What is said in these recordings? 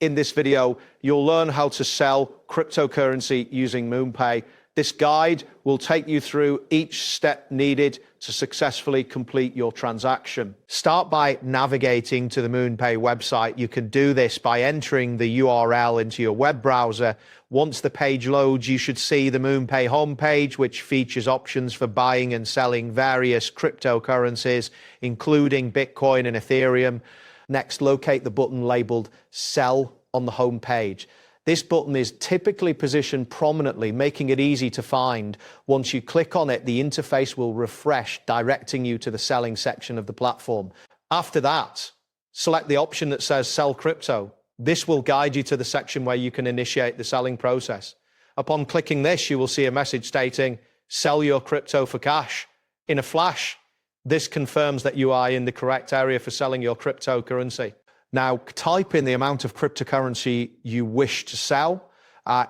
In this video, you'll learn how to sell cryptocurrency using Moonpay. This guide will take you through each step needed to successfully complete your transaction. Start by navigating to the Moonpay website. You can do this by entering the URL into your web browser. Once the page loads, you should see the Moonpay homepage, which features options for buying and selling various cryptocurrencies, including Bitcoin and Ethereum. Next, locate the button labeled Sell on the home page. This button is typically positioned prominently, making it easy to find. Once you click on it, the interface will refresh, directing you to the selling section of the platform. After that, select the option that says Sell Crypto. This will guide you to the section where you can initiate the selling process. Upon clicking this, you will see a message stating, Sell your crypto for cash. In a flash, this confirms that you are in the correct area for selling your cryptocurrency. Now, type in the amount of cryptocurrency you wish to sell.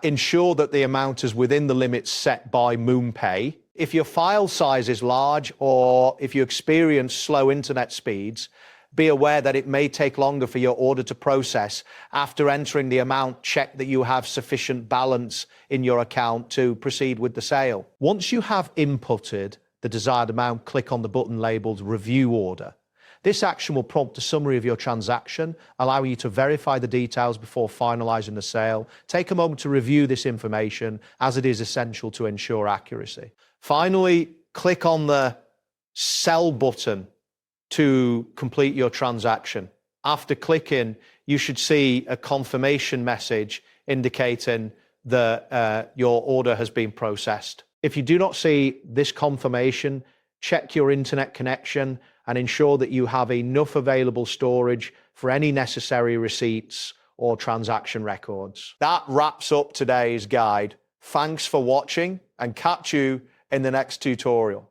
Ensure that the amount is within the limits set by Moonpay. If your file size is large or if you experience slow internet speeds, be aware that it may take longer for your order to process. After entering the amount, check that you have sufficient balance in your account to proceed with the sale. Once you have inputted the desired amount, click on the button labeled Review Order. This action will prompt a summary of your transaction, allowing you to verify the details before finalizing the sale. Take a moment to review this information, as it is essential to ensure accuracy. Finally, click on the Sell button to complete your transaction. After clicking, you should see a confirmation message indicating that your order has been processed. If you do not see this confirmation, check your internet connection and ensure that you have enough available storage for any necessary receipts or transaction records. That wraps up today's guide. Thanks for watching and catch you in the next tutorial.